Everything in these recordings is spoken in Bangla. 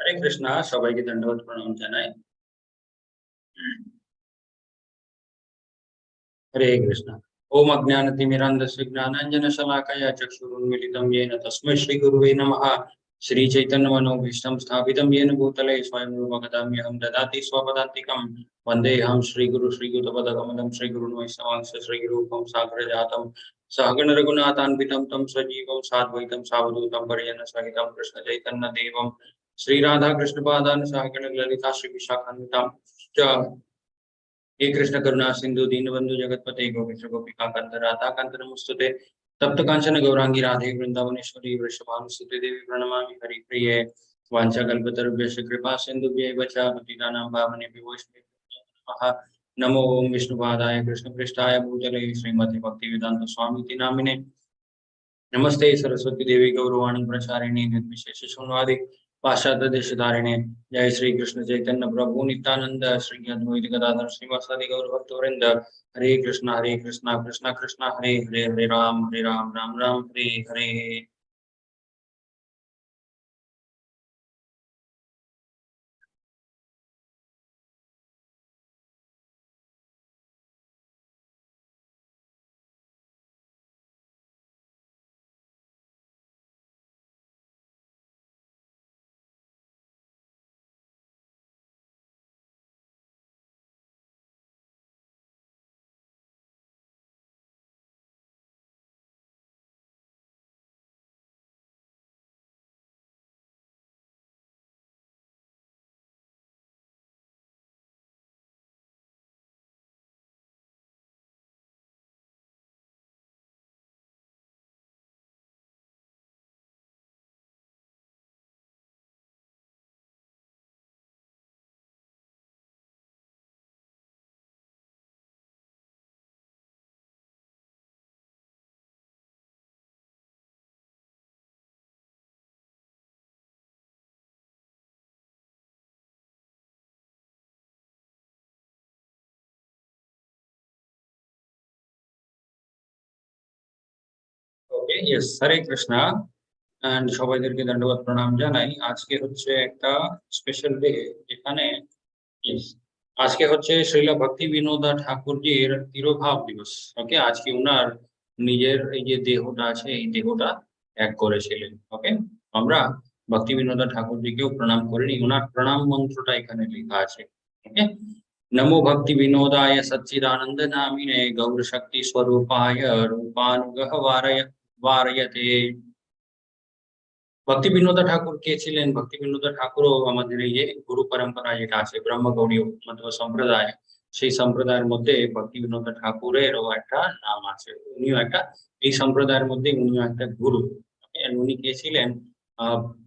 হরে কৃষ্ণ, সবাইকে দণ্ডবত প্রণাম জানাই। হরে কৃষ্ণ। ওম অজ্ঞানতিমিরান্ধস্য জ্ঞানাঞ্জনশলাকয়া চক্ষুरुन्मीलितं येन तस्मै श्रीगुरुवे नमः। श्रीचैतन्यमनोभीष्टं स्थापितं येन भूतले स्वयं रूपकदाम्यहं ददाति स्वपदान्तिकं। वन्देऽहं श्रीगुरुपदकमलं श्रीगुरुन् वैष्णवांश्च श्रीरूपं साग्रजातं सहगण रघुनाथान्वितं तं सजीवं साद्वैतं सावधूतं परिजनसहितं कृष्णचैतन्यदेवं श्रीराधाकृष्णपादान् सहगण ललिता श्रीविशाखान्वितां च। हे कृष्ण करुणा सिंधु दीनबंधु जगतपते गोविंद गोपिका कांत राधा कांत नमस्तुते। तप्त कांचन गौरांगी राधे वृंदावनेश्वरी वृषभानुसुते देवी प्रणमामि हरिप्रिये। वाञ्छाकल्पतरुभ्यश्च कृपा सिन्धुभ्यैव च पतितानां पावनेभ्यो वैष्णवेभ्यो नमः। नमो ओम विष्णुपादाय कृष्णपृष्ठाय भूतले श्रीमते भक्तिवेदांत स्वामिति नामिने। नमस्ते सरस्वती देवी गौरवाणी प्रचारिणे निर्विशेष शून्यवादी पाश्चात्य देशधारिणे। जय श्री कृष्ण चैतन्य प्रभु नित्यानंद श्री अद्वैत गदाधर श्रीवासादि गौर भक्तवृंद। हरे कृष्णा कृष्णा कृष्णा हरे हरे, हरे राम राम राम हरे हरे। ওকে, ইয়েস, হরে কৃষ্ণ এন্ড সবাইদেরকে দণ্ডবত প্রণাম জানাই। আজকে হচ্ছে একটা স্পেশাল ডে যেখানে আজকে হচ্ছে শ্রীল ভক্তি বিনোদা ঠাকুরজির তিরোভাব দিবস। ওকে, আজকে উনার নিজের এই যে দেহটা আছে এই দেহটা ত্যাগ করেছিলেন। ওকে, আমরা ভক্তি বিনোদা ঠাকুরজিকেও প্রণাম করিনি, উনার প্রণাম মন্ত্রটা এখানে লেখা আছে। ওকে, नमो भक्ति विनोदाय सच्चिदानंद नामिने गौर शक्ति स्वरूपाय रूपानुगह वारयते। ভক্তি বিনোদা ঠাকুর কে ছিলেন? ভক্তি বিনোদা ঠাকুরও আমাদের এই যে গুরু পরম্পরা যেটা আছে ব্রহ্মগৌড়ীয় সম্প্রদায়, সেই সম্প্রদায়ের মধ্যে ভক্তি বিনোদা ঠাকুরেরও একটা নাম আছে। উনিও একটা এই সম্প্রদায়ের মধ্যে উনিও একটা গুরু। উনি কে ছিলেন?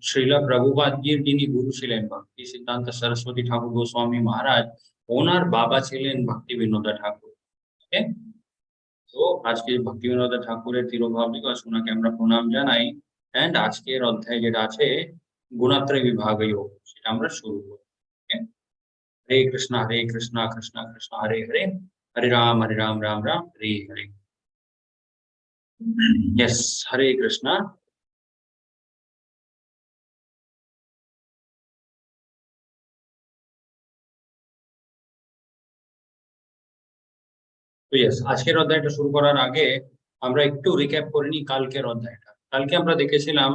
শ্রীল প্রভুপাদজির যিনি গুরু ছিলেন ভক্তি সিদ্ধান্ত সরস্বতী ঠাকুর গোস্বামী মহারাজ, ওনার বাবা ছিলেন ভক্তি বিনোদা ঠাকুর। ওকে, তো আজকে ভক্তি বিনোদা ঠাকুরের তিরোভাব দিবস, ওনাকে আমরা প্রণাম জানাই। এন্ড আজকের অধ্যায় যেটা আছে গুণাত্রয় বিভাগীয়, সেটা আমরা শুরু করি। হরে কৃষ্ণ কৃষ্ণ কৃষ্ণ হরে হরে, হরে রাম রাম হরে হরে। ইয়েস, হরে কৃষ্ণ। তো ইয়েস, আজকের অধ্যায়টা শুরু করার আগে আমরা একটু রিক্যাপ করে নিই কালকের অধ্যায়টা। কালকে আমরা দেখেছিলাম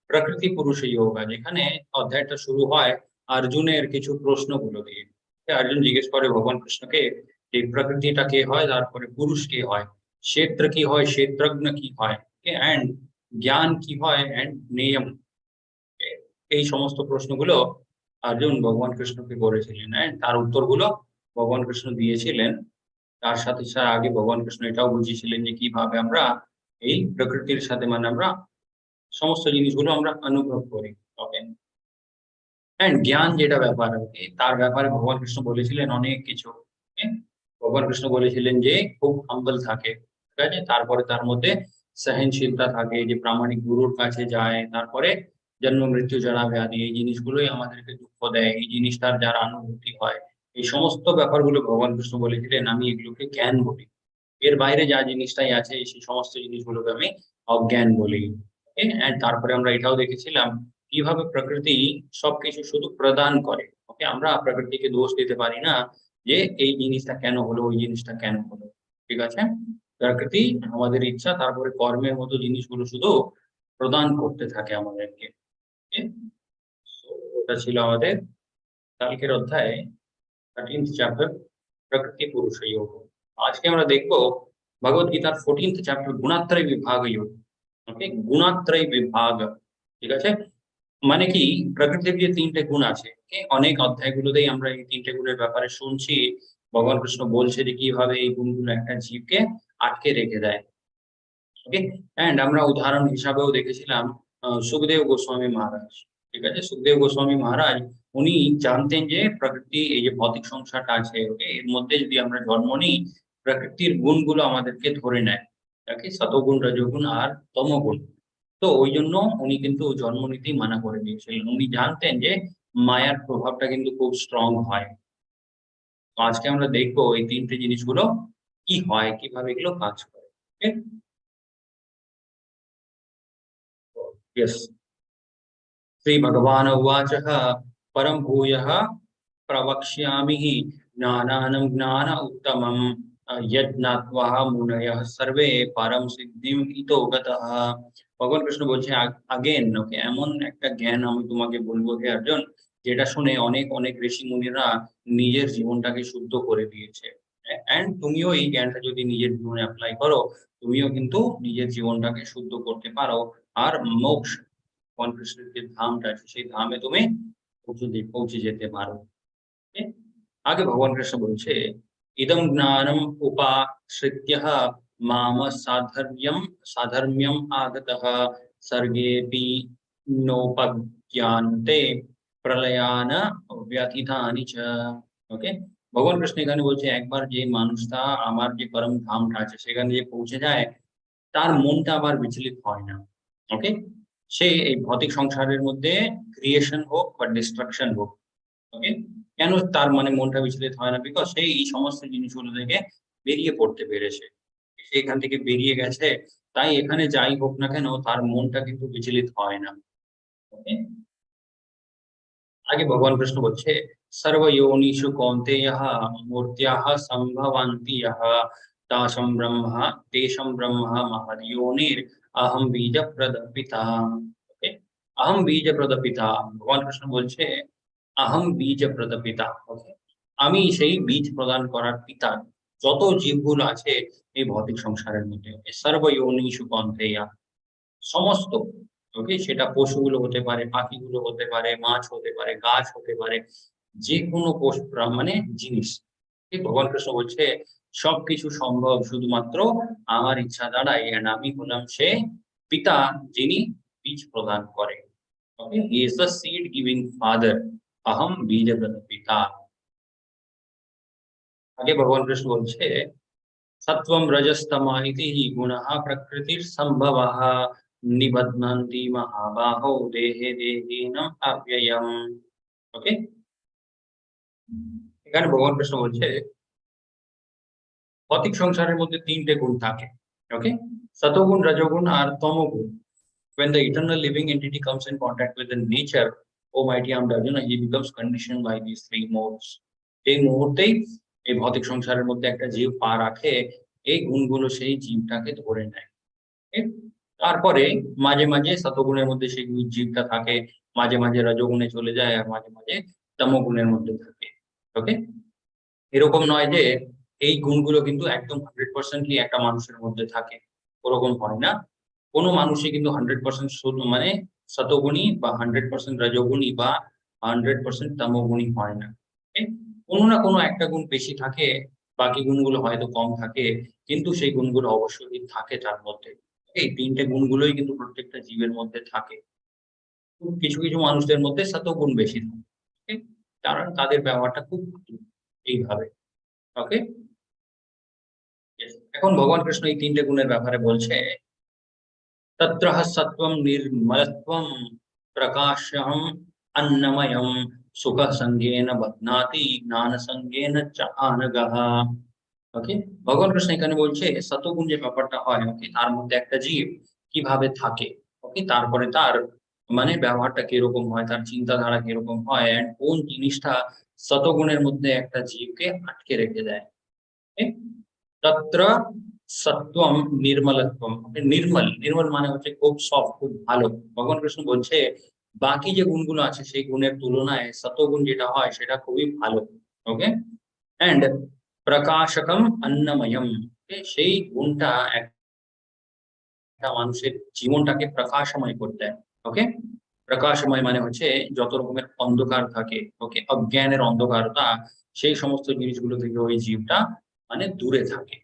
প্রকৃতি পুরুষ যোগা, যেখানে অধ্যায়টা শুরু হয় অর্জুনের কিছু প্রশ্নগুলো দিয়ে। অর্জুন জিজ্ঞেস করে ভগবান কৃষ্ণকে যে প্রকৃতিটা কে হয়, তারপরে পুরুষ কে হয়, ক্ষেত্র কি হয়, ক্ষেত্রজ্ঞ কি হয়, এন্ড জ্ঞান কি হয়, এন্ড নিয়ম। এই সমস্ত প্রশ্নগুলো অর্জুন ভগবান কৃষ্ণকে করেছিলেন, তার উত্তরগুলো ভগবান কৃষ্ণ দিয়েছিলেন। তার সাথে সাথে আগে ভগবান কৃষ্ণ এটাও বুঝিয়েছিলেন যে কিভাবে আমরা এই প্রকৃতির সাথে মানে আমরা সমস্ত জিনিসগুলো আমরা অনুভব করি। ওকে, এন্ড জ্ঞান যেটা ব্যাপার, তার ব্যাপারে ভগবান কৃষ্ণ বলেছিলেন অনেক কিছু। ভগবান কৃষ্ণ বলেছিলেন যে খুব হাম্বল থাকে, ঠিক আছে, তারপরে তার মধ্যে সহনশীলতা থাকে, যে প্রামাণিক গুরুর কাছে যায়, তারপরে জন্ম মৃত্যু জরা ব্যাধি এই জিনিসগুলোই আমাদেরকে দুঃখ দেয়, এই জিনিসটার যারা অনুভূতি হয়, এই সমস্ত ব্যাপারগুলো ভগবান কৃষ্ণ বলেছিলেন আমি এগুলোকে জ্ঞান বলি। এর বাইরে যা জিনিসটাই আছে সেই সমস্ত জিনিসগুলোকে আমি অজ্ঞান বলি। তারপরে আমরা এটাও দেখেছিলাম কিভাবে প্রকৃতি সবকিছু শুধু প্রদান করে। ওকে, আমরা প্রকৃতিকে দোষ দিতে পারি না যে এই জিনিসটা কেন হলো, ওই জিনিসটা কেন হলো। ঠিক আছে, প্রকৃতি আমাদের ইচ্ছা তারপরে কর্মের মতো জিনিসগুলো শুধু প্রদান করতে থাকে আমাদেরকে। Okay? So, ওটা ছিল আমাদের কালকের অধ্যায়ে 13th চ্যাপ্টার প্রকৃতি পুরুষ যোগ। আজকে আমরা দেখবো ভগবত গীতার 14th চ্যাপ্টার গুণাত্রয় বিভাগ যোগ। ওকে, গুণাত্রয় বিভাগ। ঠিক আছে, মানে কি প্রকৃতির যে তিনটে গুণ আছে, অনেক অধ্যায়গুলোতেই আমরা এই তিনটে গুণের ব্যাপারে শুনছি। ভগবান কৃষ্ণ বলছে যে কিভাবে এই গুণগুলো একটা জীবকে আটকে রেখে দেয়। ওকে, এন্ড আমরা উদাহরণ হিসাবেও দেখেছিলাম সুখদেব গোস্বামী মহারাজ। ঠিক আছে, সুখদেব গোস্বামী মহারাজ উনি জানতেন যে প্রকৃতি এই যে ভৌতিক সংসারটা আছে, ওকে, এর মধ্যে যদি আমরা জন্ম নিই প্রকৃতির গুণগুলো আমাদেরকে ধরে নেয়। ওকে, সতগুণ রজগুণ আর তমগুণ। তো ওই জন্য উনি কিন্তু জন্ম নিতেই মানা করে দিয়েছিলেন। উনি জানতেন যে মায়ার প্রভাবটা কিন্তু খুব স্ট্রং হয়। তো আজকে আমরা দেখবো এই তিনটে জিনিসগুলো কি হয়, কিভাবে এগুলো কাজ করে। ওকে, यस, श्रीभगवानुवाचः परं भूयः प्रवक्ष्यामि ज्ञानानं ज्ञान उत्तमं यज्ञात्वा मुनयः सर्वे परम সিদ্ধিম ইতো গতঃ। ভগবান কৃষ্ণ বলছে আগেন, ওকে, এমন একটা জ্ঞান আমি তোমাকে বলবো হে অর্জুন, যেটা শুনে অনেক অনেক ঋষি মুনিরা নিজের জীবনটাকে শুদ্ধ করে দিয়েছে। এন্ড তুমিও এই জ্ঞানটা যদি নিজের জীবনে অ্যাপ্লাই করো, তুমিও কিন্তু নিজের জীবনটাকে শুদ্ধ করতে পারো। আর মোক্ষ, ভগবান কৃষ্ণের যে ধামটা আছে সেই ধামে তুমি পৌঁছে যেতে পারো। Okay? আগে ভগবান কৃষ্ণ বলছে ইদম জ্ঞানম উপাশ্রিত্যঃ মাম সাধর্ম্যম আগতঃ সর্গেপি নোপজ্ঞান্তে প্রলয়ান ব্যথিতানি চ। ওকে, ভগবান কৃষ্ণ এখানে বলছে একবার যে মানুষটা আমার যে পরম ধামটা আছে সেখানে যে পৌঁছে যায় তার মনটা আবার বিচলিত হয় না। ওকে, সে এই ভৌতিক সংসারের মধ্যে ক্রিয়েশন হোক বা ডিস্ট্রাকশন হোক, ওকে, কেন তার মানে মনটা বিচলিত হয় না? বিকজ সে এই সমস্ত জিনিসগুলো থেকে বেরিয়ে পড়তে পেরেছে, সে এখান থেকে বেরিয়ে গেছে। তাই এখানে যাই হোক না কেন তার মনটা কিন্তু বিচলিত হয় না। ওকে, আগে ভগবান কৃষ্ণ বলছে সর্বয়োনিষু কৌন্তেয়ঃ মূর্ত্যাঃ সম্ভবন্তি ইয়ঃ তেষাং ব্রহ্মা মহদ্যোনির অহম বীজপ্রদ পিতা। ওকে, অহম বীজপ্রদ পিতা, ভগবান কৃষ্ণ বলছে অহম বীজপ্রদ পিতা। ওকে, আমি সেই বীজ প্রদান করার পিতা যত জীবগুলো আছে এই ভৌতিক সংসারের মধ্যে। সর্বয়োনিষু কৌন্তেয়া, সমস্ত, ওকে, সেটা পশুগুলো হতে পারে, পাখিগুলো হতে পারে, মাছ হতে পারে, গাছ হতে পারে, যে কোনো মানে জিনিস। ঠিক ভগবান কৃষ্ণ বলছে সবকিছু সম্ভব শুধুমাত্র আমার ইচ্ছা দ্বারাই, and আমি হলাম সে পিতা যিনি বীজ প্রদান করে। Okay, he is the seed giving father, অহম বীজ পিতা। আগে ভগবান কৃষ্ণ বলছে सत्वं रजस्तम इति हि गुणः प्रकृतिर्सम्भवः निबध्नन्ति महाबाहो देहे देहिनम् अव्ययम्। ওকে, এখানে ভগবান কৃষ্ণ বলছে ভৌতিক সংসারের মধ্যে তিনটে গুণ থাকে। ওকে, সতগুণ, রজগুণ আর তমগুণ। when the eternal living entity comes in contact with the nature, oh mighty Arjuna, he becomes conditioned by these three modes. এই মুহূর্তেই এই ভৌতিক সংসারের মধ্যে একটা জীব পা রাখে, এই গুণগুলো সেই জীবটাকে ধরে নেয়। তারপরে মাঝে মাঝে সতগুণের মধ্যে সেই জীবটা থাকে, মাঝে মাঝে রজগুণে চলে যায়, আর মাঝে মাঝে তমগুণের মধ্যে থাকে। ওকে, এরকম নয় যে এই গুণগুলো কিন্তু একদম 100% একটা মানুষের মধ্যে থাকে, ওরকম হয় না। কোনো মানুষই কিন্তু 100% শুদ্ধ মানে শতগুণী বা 100% রজগুণী বা 100% তমগুণী হয় না। কোনো না কোনো একটা গুণ বেশি থাকে, বাকি গুণগুলো হয়তো কম থাকে, কিন্তু সেই গুণগুলো অবশ্যই থাকে তার মধ্যে। এই তিনটে গুণগুলোই কিন্তু প্রত্যেকটা জীবের মধ্যে থাকে। কিছু কিছু মানুষদের মধ্যে শতগুণ বেশি থাকে, কারণ তাদের ব্যবহারটা খুব এইভাবে। ওকে, এখন ভগবান কৃষ্ণ এই তিনটে গুণের ব্যাপারে বলছে तत्रः सत्त्वं निर्मलत्वं प्रकाशम् अन्नमयं सुखसंगेन बध्नाति ज्ञानसंगेन च आनगः। ওকে, ভগবান কৃষ্ণ এখানে বলছে শতগুণ যে ব্যাপারটা হয়, ওকে, তার মধ্যে একটা জীব কিভাবে থাকে, ওকে, তারপরে তার মানে ব্যবহারটা কিরকম হয়, তার চিন্তাধারা কিরকম হয়, এন্ড কোন জিনিসটা শতগুণের মধ্যে একটা জীবকে আটকে রেখে দেয়। তত্র সত্বম নির্মলত্বম। নির্মল, নির্মল মানে হচ্ছে খুব সফট, খুব ভালো। ভগবান কৃষ্ণ বলছে বাকি যে গুণগুলো আছে সেই গুণের তুলনায় সতগুণ যেটা হয় সেটা খুবই ভালো। ওকে, এন্ড প্রকাশকম অন্নময়ম। সেই গুণটা একটা মানুষের জীবনটাকে প্রকাশময় করতে দেয়। ওকে, প্রকাশময় মানে হচ্ছে যত রকমের অন্ধকার থাকে, ওকে, অজ্ঞানের অন্ধকারতা, সেই সমস্ত জিনিসগুলো থেকে ওই জীবটা মানে দূরে থাকে।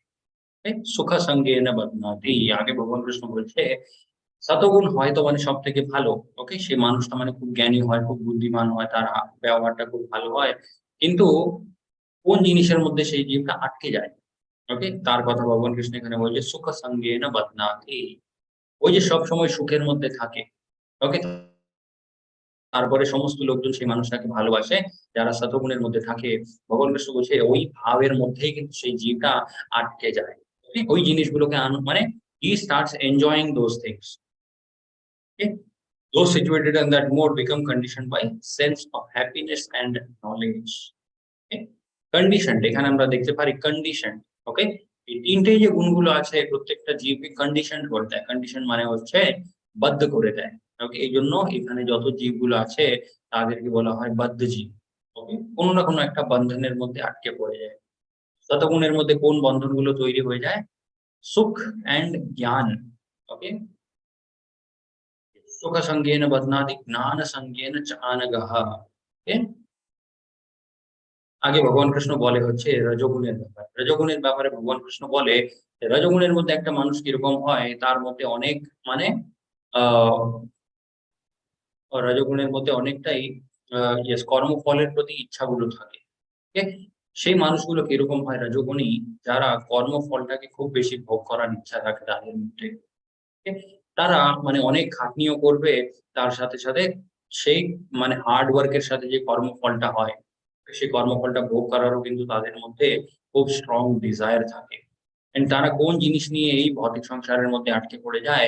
সুখ সঙ্গে না বদনাতি। আগে ভগবান কৃষ্ণ বলছে শতগুণ হয়তো মানে সব থেকে ভালো। ওকে, সে মানুষটা মানে খুব জ্ঞানী হয়, খুব বুদ্ধিমান হয়, তার ব্যবহারটা খুব ভালো হয়, কিন্তু কোন জিনিসের মধ্যে সেই জীবটা আটকে যায়, ওকে, তার কথা ভগবান কৃষ্ণ এখানে বলছে সুখ সঙ্গে না বদনাতি। ওই যে সব সময় সুখের মধ্যে থাকে, ওকে, তারপরে সমস্ত লোকজন সেই মানুষটাকে ভালোবাসে, যারা শতগুণের মধ্যে থাকে, ভগবান কৃষ্ণ বলছে ওই ভাবের মধ্যেই কিন্তু সেই জীবটা আটকে যায়। Okay? ওই জিনিসগুলোকে মানে he starts enjoying those things. Okay? Those situated in that mode become conditioned by sense of happiness and knowledge. Okay? Conditioned, এখানে আমরা দেখতে পারি কন্ডিশন। ওকে, এই তিনটে যে গুণগুলো আছে প্রত্যেকটা জীবকে কন্ডিশন করে দেয়। কন্ডিশন মানে হচ্ছে বদ্ধ করে দেয়। ওকে, এই জন্য এখানে যত জীবগুলো আছে তাদেরকে বলা হয় বদ্ধ জীব। ওকে, কোনো না কোনো একটা বন্ধনের মধ্যে আটকে পড়ে যায়। শতগুণের মধ্যে কোন বন্ধনগুলো তৈরি হয়ে যায়? সুখ এন্ড জ্ঞান। ওকে, সুখ সঙ্গেন বদনাতি জ্ঞান সঙ্গেন চ আনগহ। ওকে, আগে ভগবান কৃষ্ণ বলে হচ্ছে রজগুণের ব্যাপার। রজগুণের ব্যাপারে ভগবান কৃষ্ণ বলে রজগুণের মধ্যে একটা মানুষ কিরকম হয়, তার মধ্যে অনেক মানে আহ রজগুণের মধ্যে অনেকটাই কর্মফলের প্রতি ইচ্ছাগুলো থাকে। ঠিক? সেই মানুষগুলো কিরকম হয় রজগুণী, যারা কর্মফলটাকে খুব বেশি ভোগ করার ইচ্ছা থাকে তাদের মধ্যে। ঠিক? তারা মানে অনেক খাটনিও করবে, তার সাথে সাথে সেই মানে হার্ড ওয়ার্কের সাথে যে কর্মফলটা হয় সেই কর্মফলটা ভোগ করারও কিন্তু তাদের মধ্যে খুব স্ট্রং ডিজায়ার থাকে। এন্ড তারা কোন জিনিস নিয়ে এই ভৌতিক সংসারের মধ্যে আটকে পড়ে যায়?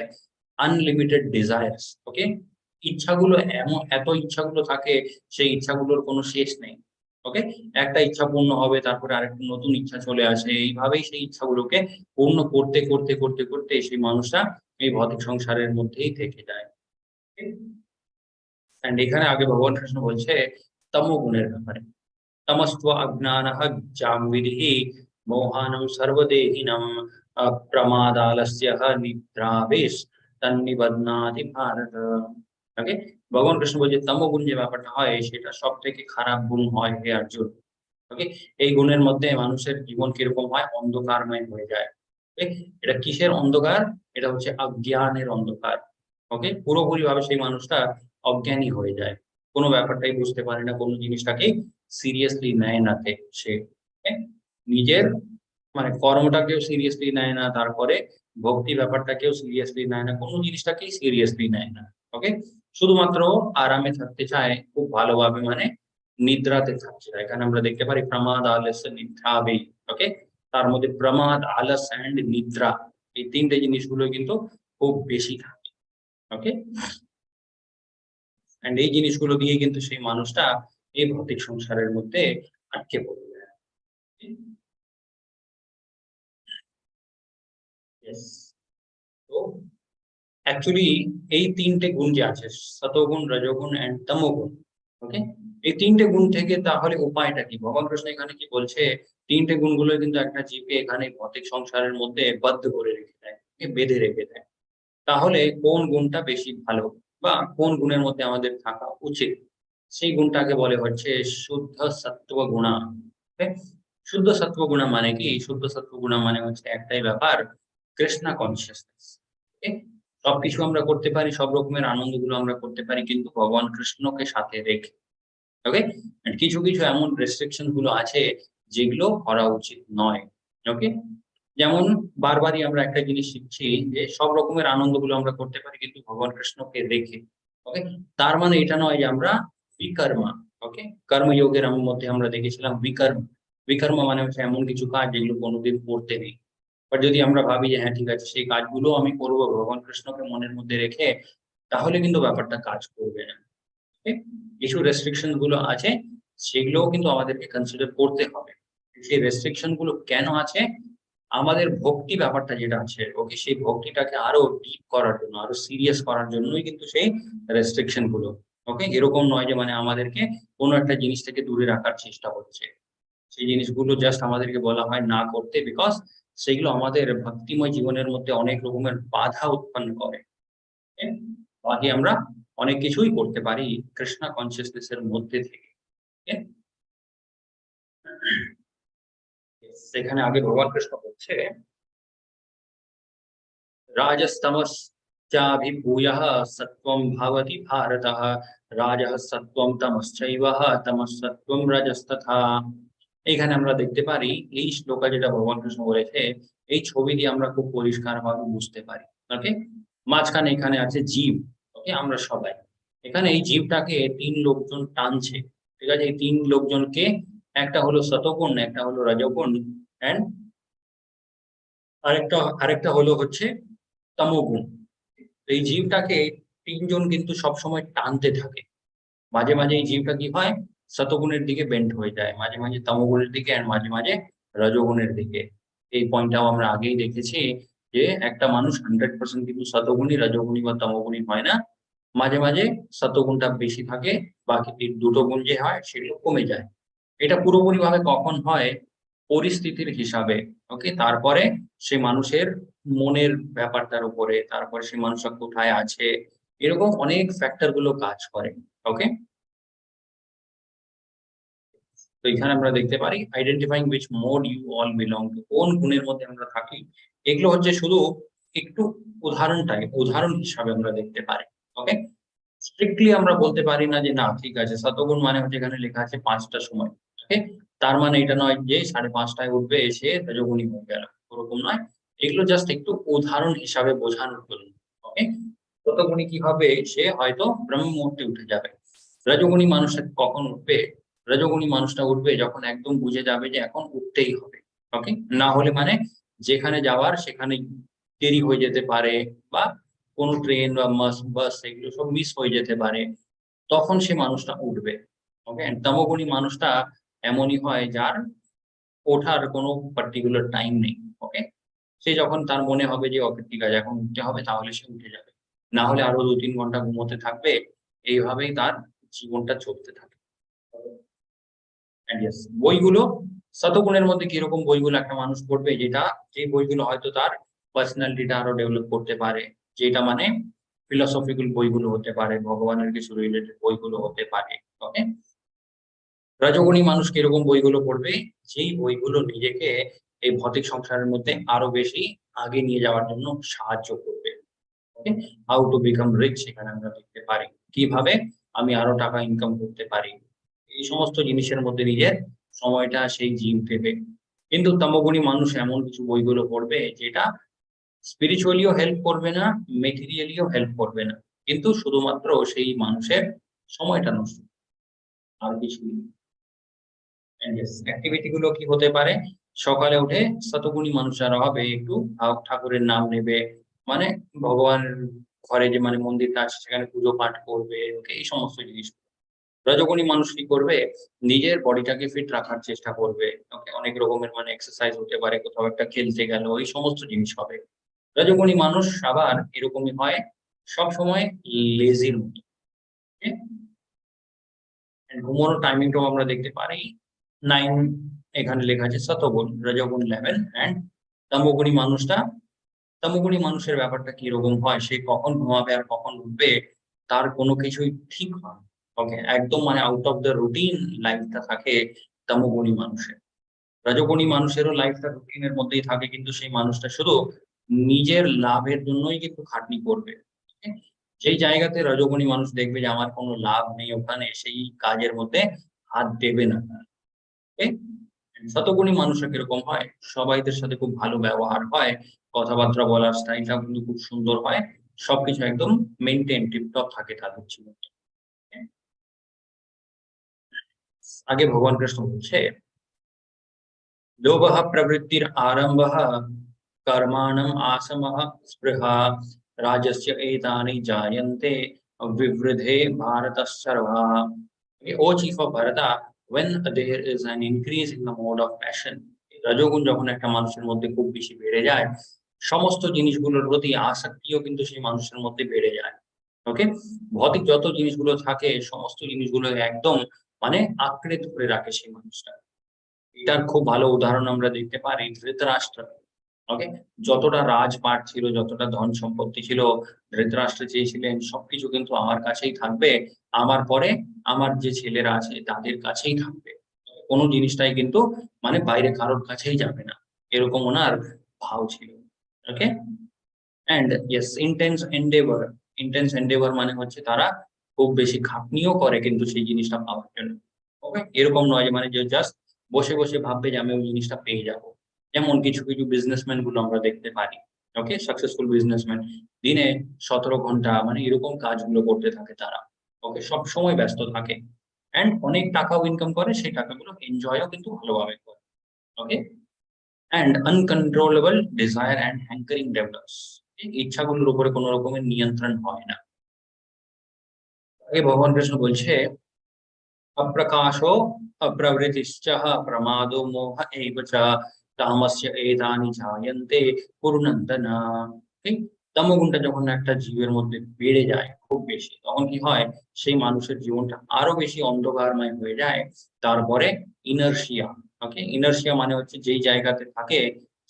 Unlimited desires. ওকে, ইচ্ছাগুলো এমন, এত ইচ্ছাগুলো থাকে, সেই ইচ্ছাগুলোর কোনো শেষ নেই। ওকে, একটা ইচ্ছা পূর্ণ হবে, তারপরে আরেকটা নতুন ইচ্ছা চলে আসে, এইভাবেই সেই ইচ্ছাগুলোকে পূর্ণ করতে করতে করতে করতে সেই মানুষটা এই ভৌতিক সংসারের মধ্যেই থেকে যায়। এন্ড এখানে আগে ভগবান কৃষ্ণ বলছে তমোগুণের ব্যাপারে। तमस्त्व अज्ञानः जाम्विधिः मोहानं सर्वदेहिनं प्रमादालस्यः निद्रावेश तन्निबध्नाति भारत। ওকে, ভগবান কৃষ্ণ বলছে তমোগুণ যে ব্যাপারটা হয় সেটা সব থেকে খারাপ গুণ হয় হে অর্জুন। ওকে, এই গুণের মধ্যে মানুষের জীবন কিরকম হয়? অন্ধকারময় হয়ে যায়। ওকে, এটা কিসের অন্ধকার? এটা হচ্ছে অজ্ঞানের অন্ধকার। ওকে, পুরোপুরি ভাবে সেই মানুষটা অজ্ঞানী হয়ে যায়, কোনো ব্যাপারটাই বুঝতে পারে না, কোনো জিনিসটাকে সিরিয়াসলি নেয় না সে। okay? নিজের মানে কর্মটাকেও সিরিয়াসলি নেয় না, তারপরে ভক্তি ব্যাপারটাকেও সিরিয়াসলি নেয় না, কোনো জিনিসটাকেই সিরিয়াসলি নেয় না। ওকে, শুধুমাত্র আরামে থাকতে চায়, খুব ভালোভাবে মানে নিদ্রাতে থাকতে চায়। এখানে আমরা দেখতে পারি প্রমাদ আলস্য নিদ্রাবে। ওকে, তার মধ্যে প্রমাদ, আলস এন্ড নিদ্রা, এই তিনটে জিনিসগুলো কিন্তু খুব বেশি থাকে। ওকে, এন্ড এই জিনিসগুলো দিয়ে কিন্তু সেই মানুষটা এই ভৌতিক সংসারের মধ্যে আটকে পড়ে যায়। Yes. তো অ্যাকচুয়ালি এই তিনটে গুণ যে আছে, সতগুণ, রজগুণ এন্ড তমোগুণ, ওকে, এই তিনটে গুণ থেকে তাহলে উপায়টা কি? ভগবান কৃষ্ণ এখানে কি বলছে? তিনটে গুণগুলো কিন্তু একটা জীবকে এখানে ভৌতিক সংসারের মধ্যে বদ্ধ করে রেখে দেয়, বেঁধে রেখে দেয়। তাহলে কোন গুণটা বেশি ভালো, বা কোন গুণের মধ্যে আমাদের থাকা উচিত? সেই গুণটাকে বলে হচ্ছে শুদ্ধ সত্ত্ব গুণা। Okay? শুদ্ধ সত্ত্ব গুণা মানে কি? শুদ্ধ সত্ত্ব গুণা মানে হচ্ছে একটাই ব্যাপার, কৃষ্ণা কনসিয়াসনেস। সবকিছু আমরা করতে পারি, সব রকমের আনন্দগুলো আমরা করতে পারি, কিন্তু ভগবান কৃষ্ণকে সাথে রেখে। ওকে, কিছু কিছু এমন রেস্ট্রিকশন গুলো আছে যেগুলো করা উচিত নয়। ওকে, যেমন বারবারই আমরা একটা জিনিস শিখছি যে সব রকমের আনন্দগুলো আমরা করতে পারি কিন্তু ভগবান কৃষ্ণকে রেখে। ওকে, তার মানে এটা নয় যে আমরা বিকর্মা। ওকে, কর্মযোগের মধ্যে আমরা দেখেছিলাম বিকর্ম। বিকর্ম মানে হচ্ছে এমন কিছু কাজ যেগুলো কোনোদিন করতে নেই। বাট যদি আমরা ভাবি যে হ্যাঁ ঠিক আছে সেই কাজগুলো আমি করবো ভগবান কৃষ্ণকে মনের মধ্যে রেখে, তাহলে কিন্তু ব্যাপারটা কাজ করবে না। কিছু রেস্ট্রিকশন গুলো আছে, সেগুলোও কিন্তু আমাদেরকে কনসিডার করতে হবে। সেই রেস্ট্রিকশন গুলো কেন আছে? আমাদের ভক্তি ব্যাপারটা যেটা আছে, ওকে, সেই ভক্তিটাকে আরো ডিপ করার জন্য, আরো সিরিয়াস করার জন্যই কিন্তু সেই রেস্ট্রিকশন গুলো। ওকে, এরকম নয় যে মানে আমাদেরকে কোনো একটা জিনিস থেকে দূরে রাখার চেষ্টা হচ্ছে। সেই জিনিসগুলো জাস্ট আমাদেরকে বলা হয় না করতে, বিকজ সেগুলো আমাদের ভক্তিময় জীবনের মধ্যে অনেক রকমের বাধা উৎপন্ন করে। হ্যাঁ? বাকি আমরা অনেক কিছুই করতে পারি কৃষ্ণা কনসিয়াসনেস এর মধ্যে থেকে। হ্যাঁ? সেখানে আগে ভগবান কৃষ্ণ বলছে, রাজস্তমশ্চাভিভূয়ঃ সত্ত্বং ভবতি ভারতঃ, রাজঃ সত্ত্বং তমশ্চৈব তমঃসত্ত্বং রজস্তথা। এখানে আমরা দেখতে পারি এই শ্লোকা যেটা ভগবান কৃষ্ণ বলেছে, এই ছবি দিয়ে আমরা খুব পরিষ্কারভাবে বুঝতে পারি। ওকে, মাঝখানে এখানে আছে জীব। ওকে, আমরা সবাই এখানে এই জীবটাকে তিন লোকজন টানছে। ঠিক আছে, এই তিন লোকজনকে, একটা হলো সতগুণ, একটা হলো রজগুণ, এন্ড আরেকটা আরেকটা হলো হচ্ছে তমোগুণ। এই জীবটাকে তিনজন কিন্তু সবসময় টানতে থাকে। মাঝে মাঝে এই জীবটা কি হয়, শতগুণের দিকে বেন্ড হয়ে যায়, মাঝে মাঝে তমোগুণের দিকে, আর মাঝে মাঝে রজগুণের দিকে। এই পয়েন্টটাও আমরা আগেই দেখেছি যে একটা মানুষ 100% কিন্তু শতগুণী, রজগুণী বা তমোগুণী হয় না। মাঝে মাঝে শতগুণটা বেশি থাকে, বাকি দুটো গুণ যে হয় সেগুলো কমে যায়। এটা পুরোপুরি ভাবে কখন হয়? পরিস্থিতির হিসাবে। ওকে, তারপরে সে মানুষের মনের ব্যাপারটার উপরে, তারপরে সে মানুষটা কোথায় আছে, এরকম অনেক ফ্যাক্টর গুলো কাজ করে। ওকে, তো এখানে আমরা দেখতে পারি identifying which mode you all belong to, কোন গুণের মধ্যে আমরা থাকি। এগুলো হচ্ছে শুধু একটু উদাহরণ হিসাবে আমরা দেখতে পারি। ওকে, স্ট্রিক্টলি আমরা বলতে পারি না যে না ঠিক আছে শতগুণ মানে হচ্ছে এখানে লেখা আছে 5টার সময়। ওকে, তার মানে এটা নয় যে 5:30টায় উঠবে এসে রজগুণী হয়ে গেল, ওরকম নয়। এগুলো জাস্ট একটু উদাহরণ হিসাবে বোঝানোর জন্য। ওকে, শতগুণী কি হবে, সে হয়তো ব্রহ্ম মুহূর্তে উঠে যাবে। রজগুণী মানুষটা কখন উঠবে? রজগুণী মানুষটা উঠবে যখন একদম বুঝে যাবে যে এখন উঠতেই হবে। ওকে, না হলে মানে যেখানে যাওয়ার সেখানে দেরি হয়ে যেতে পারে, বা কোনো ট্রেন বা বাস এগুলো সব মিস হয়ে যেতে পারে, তখন সে মানুষটা উঠবে। ওকে, তমোগুণী মানুষটা এমনই হয় যার ওঠার কোনো পার্টিকুলার টাইম নেই। ওকে, সে যখন তার মনে হবে যে ওকে ঠিক আছে এখন উঠতে হবে, তাহলে সে উঠে যাবে। না হলে আরো 2-3 ঘন্টা ঘুমোতে থাকবে। এইভাবেই তার জীবনটা চলতে থাকে। And yes, বইগুলো শতগুণের মধ্যে কিরকম বইগুলো একটা মানুষ পড়বে, যে বইগুলো হয়তো তার পার্সোনালিটিটা আরো ডেভেলপ করতে পারে, যেটা মানে ফিলোসফিক্যাল বইগুলো হতে পারে, ভগবানের কিছু রিলেটেড বইগুলো হতে পারে। ওকে, রজগুণী মানুষ কিরকম বইগুলো পড়বে? যেই বইগুলো নিজেকে এই ভৌতিক সংসারের মধ্যে আরো বেশি আগে নিয়ে যাওয়ার জন্য সাহায্য করবে। ওকে, হাউ টু বিকাম রিচ সেখানে আমরা দেখতে পারি, কিভাবে আমি আরো টাকা ইনকাম করতে পারি। এই সমস্ত জিনিসের মধ্যে নিজের সময়টা সেই জীব দেবে। কিন্তু তমোগুণী মানুষ এমন কিছু বইগুলো পড়বে যেটা স্পিরিচুয়ালিও হেল্প করবে না, মেটেরিয়ালিও হেল্প করবে না, কিন্তু শুধুমাত্র সেই মানুষের সময়টা নষ্ট, আর কিছুই না। অ্যাক্টিভিটি গুলো কি হতে পারে? সকালে উঠে শতগুণী মানুষ যারা হবে একটু ঠাকুরের নাম নেবে, মানে ভগবানের ঘরে যে মানে মন্দিরটা আছে সেখানে পুজো পাঠ করবে। ওকে, এই সমস্ত জিনিস। রজগুণী মানুষ কি করবে? নিজের বডিটাকে ফিট রাখার চেষ্টা করবে। ওকে, অনেক রকমের মানে এক্সারসাইজ হতে পারে, কোথাও একটা খেলতে গেল, এই সমস্ত জিনিস হবে। রজগুণী মানুষ আবার এরকমই হয়, সবসময় লেজির মতো। ঘুমানোর টাইমিংটাও আমরা দেখতে পারি 9, এখানে লেখা আছে শতগুণ, রজগুণ 11, এন্ড তমোগুণী মানুষটা, তমোগুণী মানুষের ব্যাপারটা কিরকম হয়, সে কখন ঘুমাবে আর কখন উঠবে তার কোনো কিছুই ঠিক হয় না। ওকে, একদম মানে আউট অফ দ্য রুটিন লাইফটা থাকে তমোগুণী মানুষের। রজগুণী মানুষেরও লাইফটা রুটিনের মধ্যেই থাকে, কিন্তু সেই মানুষটা শুধু নিজের লাভের জন্যই কিন্তু খাটনি করবে। Okay? সেই জায়গাতে রজগুণী মানুষ দেখবে যে আমার কোনো লাভ নেই ওখানে, সেই কাজের মধ্যে হাত দেবে না। Okay? শতগুণী মানুষরা কিরকম হয়? সবাইদের সাথে খুব ভালো ব্যবহার হয়, কথাবার্তা বলার স্টাইলটাও কিন্তু খুব সুন্দর হয়, সবকিছু একদম মেইনটেইন টিপটপ থাকে তাদের জীবনে। Okay? আগে ভগবান কৃষ্ণ বলছে, लोभः प्रवृत्तिर् आरम्भः कर्माणम् आसमः स्पृहा রাজস্য এতানি জায়ন্তে विवृधे भारतस्सर्वा. Okay, O chief of Bharata, when there is an increase in the mode of passion, রজোগুণ যখন একটা মানুষের মধ্যে খুব বেশি বেড়ে যায়, সমস্ত জিনিসগুলোর প্রতি আসক্তিও কিন্তু সেই মানুষের মধ্যে বেড়ে যায়। ওকে, ভৌতিক যত জিনিসগুলো থাকে সমস্ত জিনিসগুলো একদম মানে আঁকড়ে ধরে রাখে সেই মানুষটা। এটার খুব ভালো উদাহরণ আমরা দেখতে পারি ধৃতরাষ্ট্র। ওকে, যতটা রাজপাট ছিল, যতটা ধন সম্পত্তি ছিল, ধৃতরাষ্ট্র চেয়েছিলেন সবকিছু কিন্তু আমার কাছেই থাকবে, আমার পরে আমার যে ছেলেরা আছে তাদের কাছেই থাকবে, কোনো জিনিসটাই কিন্তু মানে বাইরে কারোর কাছেই যাবে না, এরকম ওনার ভাব ছিল। ওকে, অ্যান্ড ইয়েস ইন্টেন্স এন্ডেভার মানে হচ্ছে তারা খুব বেশি খাটনিও করে কিন্তু সেই জিনিসটা পাওয়ার জন্য। ওকে, এরকম নয় যে মানে যে জাস্ট বসে বসে ভাববে যে আমি ওই জিনিসটা পেয়ে যাবো। যেমন কিছু কিছু বিজনেসম্যান গুলো আমরা দেখতে পারি, ওকে, সাকসেসফুল বিজনেসম্যান দিনে 17 ঘন্টা মানে এরকম কাজগুলো করতে থাকে তারা। ওকে, সব সময় ব্যস্ত থাকে অ্যান্ড অনেক টাকাও ইনকাম করে, সেই টাকাগুলো এনজয়ও কিন্তু ভালোভাবে করে। Okay, and uncontrollable desire and hankering develops, এই ইচ্ছাগুলোর উপরে কোনো রকমের নিয়ন্ত্রণ হয় না। আগে ভগবান কৃষ্ণ বলছে अप्रकाशो अप्रवृत्तिश्च प्रमादो मोह एव च तामस्य एतानि जायन्ते कुरुनन्दन। ঠিক, তমোগুণটা যখন একটা জীবের মধ্যে বেড়ে যায় খুব বেশি, তখন কি হয় সেই মানুষের জীবনটা আরো বেশি অন্ধকারময় হয়ে যায়। তারপরে ইনার্শিয়া, ওকে, ইনার্শিয়া মানে হচ্ছে যেই জায়গাতে থাকে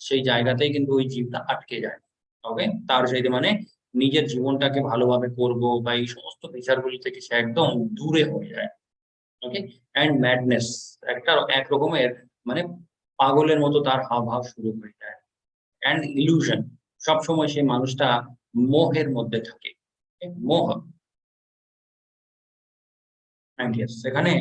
সেই জায়গাতেই কিন্তু ওই জীবটা আটকে যায়। ওকে, তার চাইতে মানে নিজের জীবনটাকে ভালোভাবে করবো বা এই সমস্ত বিচারগুলি থেকে সে একদম দূরে হয়ে যায়। ওকে, অ্যান্ড ম্যাডনেস, একটা এক রকমের মানে পাগলের মতো তার হাবভাব শুরু হয়ে যায়। অ্যান্ড ইলিউশন, সবসময় সেই মানুষটা মোহের মধ্যে থাকে। মোহ। অ্যান্ড ইয়েস, সেখানে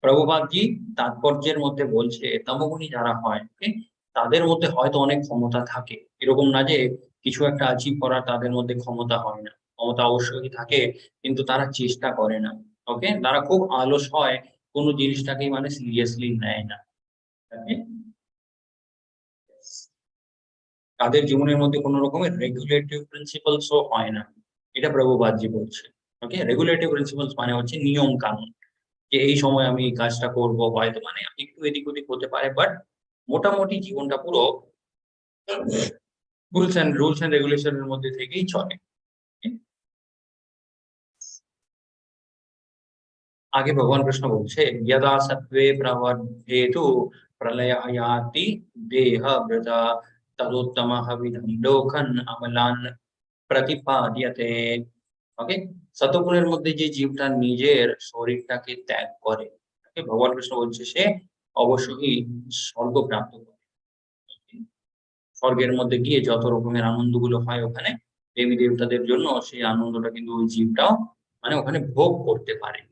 প্রভুপাদজি তাৎপর্যের মধ্যে বলছে তমোগুণী যারা হয়, ওকে, তাদের মধ্যে হয়তো অনেক ক্ষমতা থাকে, এরকম না যে কিছু একটা অ্যাচিভ করার তাদের মধ্যে ক্ষমতা হয় না, ক্ষমতা অবশ্যই থাকে, কিন্তু তারা চেষ্টা করে না। ওকে, তারা খুব আলস হয়, কোনো জিনিসটাকেই মানে সিরিয়াসলি নেয় না। ওকে, তাদের জীবনের মধ্যে কোনো রকমের রেগুলেটরি প্রিন্সিপালস ও হয় না, এটা প্রভুপাদজি বলছে। ওকে, রেগুলেটরি প্রিন্সিপালস মানে হচ্ছে নিয়ম কানুন, যে এই সময় আমি এই কাজটা করব, হয়তো মানে একটু এদিক ওদিক হতে পারে, বাট মোটামুটি জীবনটা পুরো রুলস এন্ড রেগুলেশনের মধ্যে থেকেই চলে। आगे भगवान कृष्ण बोलছে यदा सत्त्वे प्रवर्धेतु प्रलयायाति देह वृथा तदोत्तमः विधं लोकन् अमलान् प्रतिपाद्यते। ওকে, সতগুণের মধ্যে যে জীবটা নিজের শরীরটাকে ত্যাগ করে, ওকে, ভগবান কৃষ্ণ বলছে সে অবশ্যই স্বর্গ প্রাপ্ত করে। স্বর্গের মধ্যে গিয়ে যত রকমের আনন্দগুলো হয় ওখানে দেবী দেবতাদের জন্য, সেই আনন্দটা কিন্তু ওই জীবটাও মানে ওখানে ভোগ করতে পারে।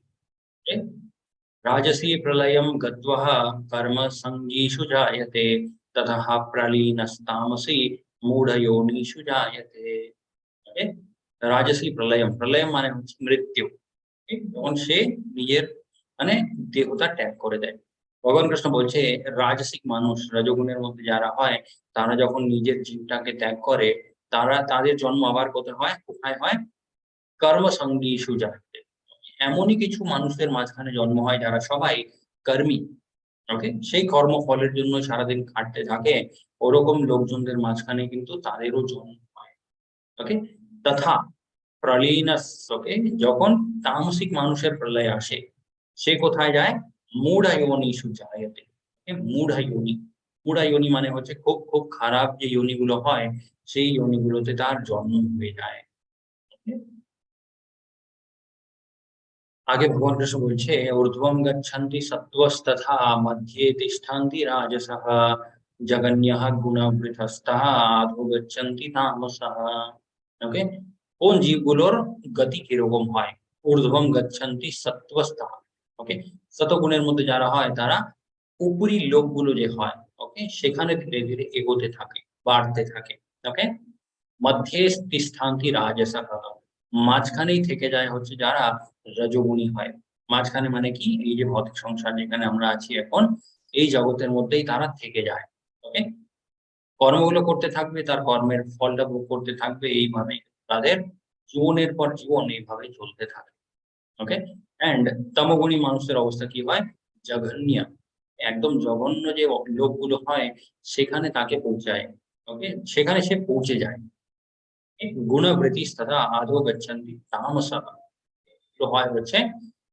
राजसी प्रलयं गत्वः कर्मसङ्गीषु जायते ततः प्रलीनस्तामसी मूढयोनिषु जायते। ओके? রাজসী প্রলয়ম, প্রলয়ম মানে হচ্ছে মৃত্যু। ঠিক? যখন সে নিজের মানে দেহটা ত্যাগ করে দেয়। ভগবান কৃষ্ণ বলছে রাজসিক মানুষ, রজোগুণের মধ্যে যারা হয়, তারা যখন নিজের জীবটাকে ত্যাগ করে, তারা তাদের জন্ম আবার কোথায় হয়? কোথায় হয়? কর্মসঙ্গীষু জায়তে। এমনই কিছু মানুষদের মাঝখানে জন্ম হয় যারা সবাই কর্মী। ওকে, সেই কর্মফলের জন্য সারাদিন খাটতে থাকে, ওরকম লোকজনদের মাঝখানে কিন্তু তাদেরও জন্ম হয়। ওকে, তথা প্রলীনস, ওকে, যখন তামসিক মানুষের প্রলয় আসে, সে কোথায় যায়? মূঢ়ায়োনিষু জায়তে। মূঢ়ায়োনি, মূঢ়ায়োনি মানে হচ্ছে খুব খুব খারাপ যে যোনিগুলো হয়, সেই যোনিগুলোতে তার জন্ম হয়ে যায়। आगे भगवान कृष्ण बोलছে ऊर्ध्वं गच्छन्ति सत्त्वस्तथा मध्ये तिष्ठन्ति राजसः जगन्यः गुणवृद्धस्तः अधो गच्छन्ति तामसः। ওকে, কোন জীবগুলোর গতি কিরকম হয়? ঊর্ধ্বম গচ্ছন্তি সত্ত্বস্তः। ওকে, সতগুণের মধ্যে যারা হয় তারা উপরি লোকগুলো যে হয়, ওকে, সেখানে ধীরে ধীরে এগোতে থাকে, বাড়তে থাকে। ওকে, মধ্যে তিষ্ঠান্তি রাজসঃ, মাঝখানেই থেকে যায় হচ্ছে যারা রজোগুণী হয়। মাঝখানে মানে কি? এই যে ভৌতিক সংসার যেখানে আমরা আছি এখন, এই জগতের মধ্যেই তারা থেকে যায়। ওকে, কর্মগুলো করতে থাকবে, তার কর্মের ফলটা ভোগ করতে থাকবে এইভাবে। তাদের জীবনের পর জীবন এইভাবে চলতে থাকে। ওকে, অ্যান্ড তমগুণী মানুষের অবস্থা কি হয়? জঘন্য, একদম জঘন্য যে লোকগুলো হয় সেখানে তাকে পৌঁছায়। ওকে, সেখানে সে পৌঁছে যায়। গুণবৃত্তি তথা আদৌ গচ্ছন্তি তামসঃ। তো হয় হচ্ছে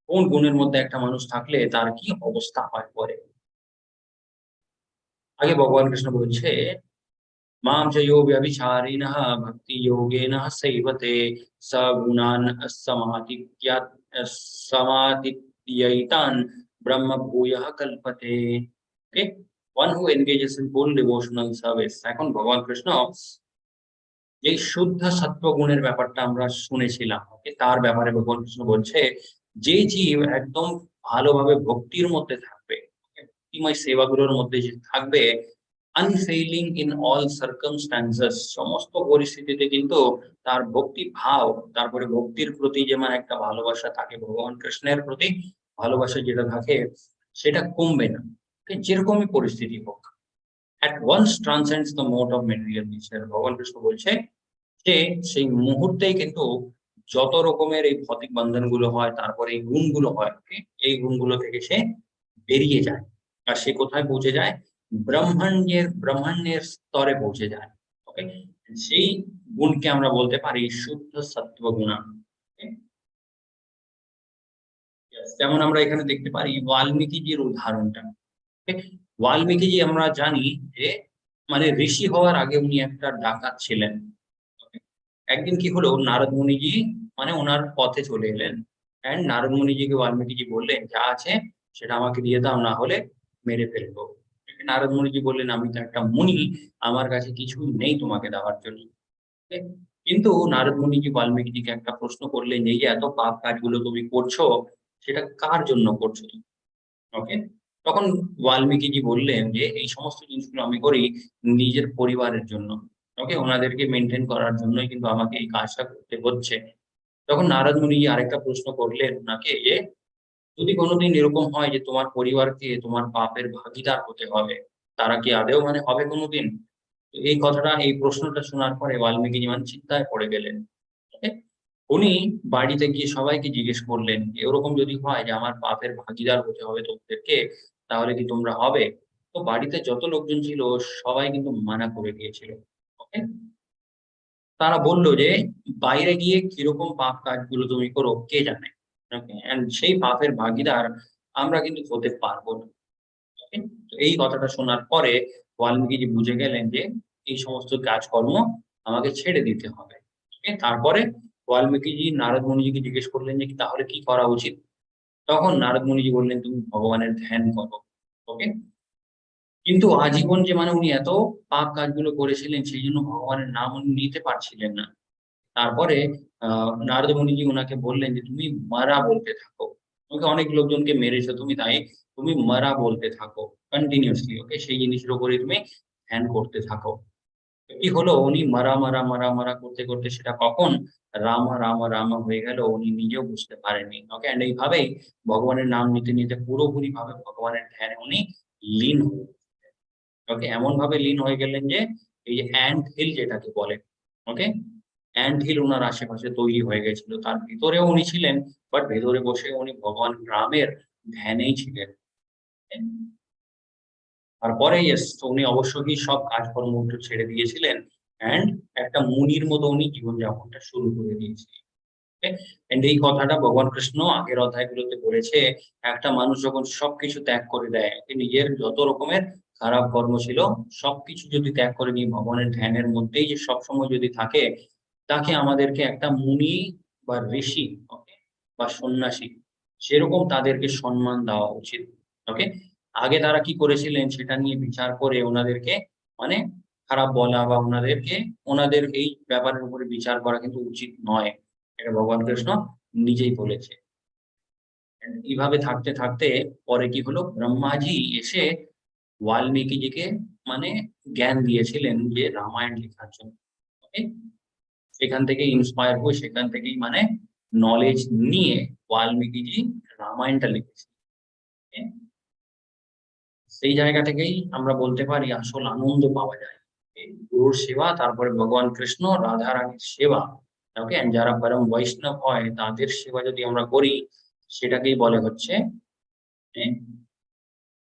কোন গুণের মধ্যে একটা মানুষ থাকলে তার কি অবস্থা হয় পরে। আগে ভগবান কৃষ্ণ বলছে, মাম চ यो व्यभिचारिणः भक्ति योगेन सेवते स गुणान् समाधित्यात् समाधित्यैतान् ब्रह्म भूयः कल्पते। Okay, one who engages in full devotional service। এখন ভগবান কৃষ্ণ এই শুদ্ধ সত্ব গুণের ব্যাপারটা আমরা শুনেছিলাম। ওকে, তার ব্যাপারে ভগবান কৃষ্ণ বলছে, যে জীব একদম ভালোভাবে ভক্তির মধ্যে থাকবে, ভক্তিময় সেবাগুলোর মধ্যে যে থাকবে, আনফেইলিং ইন অল সার্কামস্ট্যান্সেস, সমস্ত পরিস্থিতিতে কিন্তু তার ভক্তি ভাব, তারপরে ভক্তির প্রতি যেমন একটা ভালোবাসা থাকে, ভগবান কৃষ্ণের প্রতি ভালোবাসা যেটা থাকে সেটা কমবে না। Okay, যেরকমই পরিস্থিতি হোক, at once transcends the mode of material nature। ভগবান কৃষ্ণ বলছে যে সেই মুহূর্তেই কিন্তু যত রকমের এই ভৌতিক বন্ধনগুলো হয়, তারপরে এই গুণগুলো হয়, okay, এই গুণগুলো থেকে সে বেরিয়ে যায়। আর সে কোথায় পৌঁছে যায়? ব্রহ্মাণ্ডের স্তরে পৌঁছে যায়। ওকে, সেই গুণকে আমরা বলতে পারি শুদ্ধ সত্ত্ব গুণা। Okay? Yes, যেমন আমরা এখানে দেখতে পারি বাল্মীকিজির উদাহরণটা। Okay? বাল্মীকিজি আমরা জানি যে মানে ঋষি হওয়ার আগে উনি একটা ডাকাত ছিলেন। Okay? একদিন কি হলো, নারদ মুনিজি মানে ওনার পথে চলে এলেন, এন্ড নারদ মুনিজিকে বাল্মীকিজি বললেন, যা আছে সেটা আমাকে দিয়ে দাও, না হলে মেরে ফেলবো। নারদ মুনিজি বললেন, আমি তো একটা মুনি, আমার কাছে কিছুই নেই তোমাকে দেওয়ার জন্য। Okay? কিন্তু নারদ মুনিজি বাল্মীকিজিকে একটা প্রশ্ন করলেন যে, এই যে এত পাপ কাজগুলো তুমি করছো, সেটা কার জন্য করছো তুমি? ওকে, তখন বাল্মীকিজি বললেন যে এই সমস্ত জিনিসগুলো আমি করি নিজের পরিবারের জন্য। ওকে, ওনাদেরকে মেনটেন করার জন্যই কিন্তু আমাকে এই কাজটা করতে হচ্ছে। তখন নারদ মুনি আরেকটা প্রশ্ন করলেন ওনাকে যে, যদি কোনোদিন এরকম হয় যে তোমার পরিবারকে তোমার পাপের ভাগীদার হতে হবে, তারা কি আদৌ মানে হবে কোনোদিন? তো এই কথাটা, এই প্রশ্নটা শোনার পরে বাল্মীকি মানে চিন্তায় পড়ে গেলেন। ওকে? উনি বাড়িতে গিয়ে সবাইকে জিজ্ঞেস করলেন, এরকম যদি হয় যে আমার পাপের ভাগীদার হতে হবে তোমাদেরকে, তাহলে কি তোমরা হবে? তো বাড়িতে যত লোকজন ছিল সবাই কিন্তু মানা করে দিয়েছিল। ওকে? তারা বলল যে, "বাইরে গিয়ে কিরকম পাপ কাজগুলো তুমি করো কে জানে?" ওকে? অ্যান্ড সেই পাপের ভাগীদার আমরা কিন্তু হতে পারব না। ওকে? তো এই কথাটা শোনার পরে বাল্মীকিজি বুঝে গেলেন যে এই সমস্ত কাজকর্ম আমাকে ছেড়ে দিতে হবে। ওকে? তারপরে বাল্মীকিজি নারদ মুনিজিকে জিজ্ঞেস করলেন যে, "তাহলে কি করা উচিত?" তখন নারদ মুনিজি বললেন, "তুমি ভগবানের ধ্যান করো।" ওকে? কিন্তু আজীবন যে মানে উনি এত পাপ কাজগুলো করেছিলেন সেইজন্য ভগবানের নাম উনি নিতে পারছিলেন না। তারপরে আ নারদ মুনিজি উনাকে বললেন যে, "তুমি মারা বলতে থাকো। তোমাকে অনেক লোকজনকে মেরেছো তুমি, তাই তুমি মারা বলতে থাকো কন্টিনিউয়াসলি। ওকে? সেই জিনিসের উপরে তুমি ধ্যান করতে থাকো।" তো কি হলো, উনি মারা, মারা, মারা, মারা করতে, করতে সেটা কখন রামা, রামা, রামা হয়ে গেল উনি নিজেও বুঝতে পারেননি। ওকে? অ্যান্ড এইভাবেই ভগবানের নাম নিতে, নিতে পুরোপুরিভাবে ভগবানের ধ্যানে উনি লীন হয়ে গেলেন। ওকে? এমনভাবে লীন হয়ে গেলেন যে এই যে অ্যান্ট হিল যেটাকে বলে, ওকে? অ্যান্ট হিল উনার আশেপাশে তৈরি হয়ে গেছিল। তার ভিতরেও উনি ছিলেন, বাট ভেতরে বসে উনি ভগবান রামের ধ্যানেই ছিলেন। তারপরে ইয়েস, তো উনি অবশ্যই সব কাজকর্ম একটু ছেড়ে দিয়েছিলেন, অ্যান্ড একটা মুনির মতো উনি জীবনযাপনটা শুরু করে দিয়েছিলেন। ওকে? অ্যান্ড এই কথাটা ভগবান কৃষ্ণ আগের অধ্যায়গুলোতে বলেছে, একটা মানুষ যখন সবকিছু ত্যাগ করে দেয়, নিজের যত রকমের খারাপ কর্ম ছিল সবকিছু যদি ত্যাগ করে নিয়ে ভগবানের ধ্যানের মধ্যেই যে সবসময় যদি থাকে, তাকে আমাদেরকে একটা মুনি বা ঋষি, ওকে? বা সন্ন্যাসী, সেরকম তাদেরকে সম্মান দেওয়া উচিত। ওকে? আগে তারা কি করেছিলেন সেটা নিয়ে বিচার করে ওনাদেরকে মানে খারাপ বলা বা ওনাদেরকে ওনাদের এই ব্যাপারের উপরে বিচার করা কিন্তু উচিত নয়। এটা ভগবান কৃষ্ণ নিজেই বলেছে। And এভাবে থাকতে, থাকতে পরে কি হলো, ব্রহ্মাজি এসে বাল্মীকিজিকে মানে জ্ঞান দিয়েছিলেন যে রামায়ণ লেখার জন্য। ওকে? সেখান থেকে ইন্সপায়ার হয়ে সেখান থেকেই মানে নলেজ নিয়ে বাল্মীকিজি রামায়ণটা লিখেছেন। ওকে? সেই জায়গা থেকেই আমরা বলতে পারি আসল আনন্দ পাওয়া যায়। এই গুরুর সেবা, তারপরে ভগবান কৃষ্ণ, রাধা রানীর সেবা। ওকে, যারা পরম বৈষ্ণব হয় তাদের সেবা যদি আমরা করি সেটাকেই বলে হচ্ছে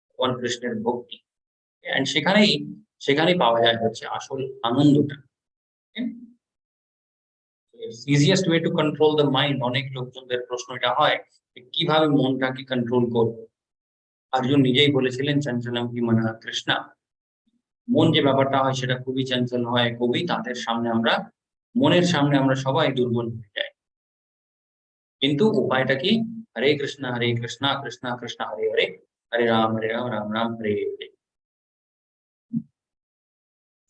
ভগবান কৃষ্ণের ভক্তি। এন্ড সেখানেই পাওয়া যায় হচ্ছে আসল আনন্দটা। Easiest way to control the mind, অনেক লোকজনদের প্রশ্ন এটা হয় কিভাবে মনটাকে কন্ট্রোল করবো। অর্জুন নিজেই বলেছিলেন চঞ্চলম কি মনঃ কৃষ্ণা, মন যে ব্যাপারটা হয় সেটা খুবই চঞ্চল হয়, খুবই তাদের সামনে আমরা মনের সামনে আমরা সবাই দুর্বল হয়ে যাই। কিন্তু উপায়টা কি? হরে কৃষ্ণ কৃষ্ণ কৃষ্ণ হরে হরে, হরে রাম রাম রাম হরে হরে।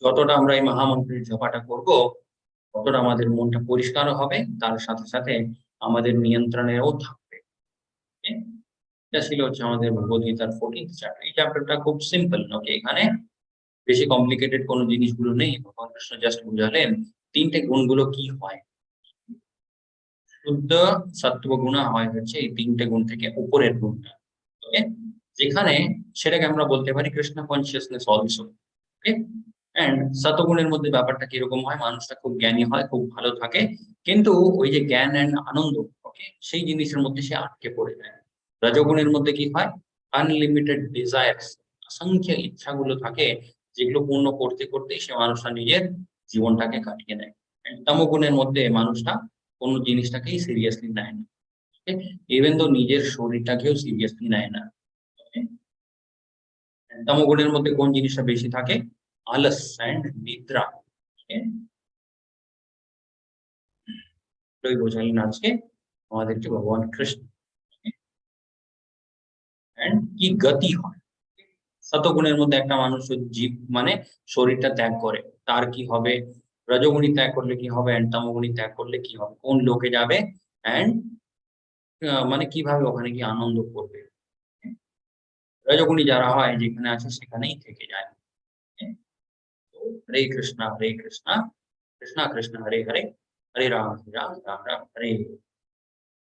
যতটা আমরা এই মহামন্ত্রের জপাটা করব ততটা আমাদের মনটা পরিষ্কারও হবে, তার সাথে সাথে আমাদের নিয়ন্ত্রণেও থাকবে। এটা ছিল হচ্ছে আমাদের ভগবদ্গীতার 14th চ্যাপ্টার। এই চ্যাপ্টারটা খুব সিম্পল, ওকে, এখানে বেশি কমপ্লিকেটেড কোনো জিনিসগুলো নেই। ভগবান কৃষ্ণ জাস্ট বুঝালেন তিনটে গুণগুলো কি হয়। শুদ্ধ সত্ত্ব গুণ হয় হচ্ছে এই তিনটে গুণ থেকে উপরের গুণটা, ওকে, যেখানে সেটাকে আমরা বলতে পারি Krishna consciousness also. Okay, and সতগুণের মধ্যে ব্যাপারটা কিরকম হয়, মানুষটা খুব জ্ঞানী হয়, খুব ভালো থাকে, কিন্তু ওই যে জ্ঞান এন্ড আনন্দ, ওকে, সেই জিনিসের মধ্যে সে আটকে পড়ে যায়। রজগুণের মধ্যে কি হয়, আনলিমিটেড ডিজায়ার্স, অসংখ্য ইচ্ছাগুলো থাকে যেগুলো পূর্ণ করতে করতেই সে মানুষটা নিজের জীবনটাকে কাটিয়ে নেয়। তমগুণের মধ্যে মানুষটা কোনো জিনিসটাকেই সিরিয়াসলি নেয় না, ইভেন তো নিজের শরীরটাকেও সিরিয়াসলি নেয় না। তমগুণের মধ্যে কোন জিনিসটা বেশি থাকে, আলস এন্ড নিদ্রা। বোঝালেন আজকে আমাদেরকে ভগবান কৃষ্ণ। এন্ড কি গতি হয়, সতগুণের মধ্যে একটা মানুষ জীব মানে শরীরটা ত্যাগ করে তার কি হবে, রজগুণী ত্যাগ করলে কি হবে, এন্ড তমগুণী ত্যাগ করলে কি হবে, কোন লোকে যাবে, এন্ড মানে কিভাবে ওখানে কি আনন্দ করবে। রজগুণী যারা হয় যেখানে আছে সেখানেই থেকে যায়। हरे कृष्णा कृष्णा कृष्णा हरे हरे, हरे राम राम राम हरे।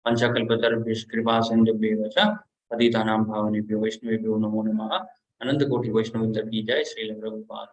पंचकल्पतरुभ्यश्च कृपा सिन्धुभ्येव च पतितानां पावनेभ्यो वैष्णवेभ्यो नमो नमः। अनंत कोटि वैष्णव की जय। श्री रघुपाद।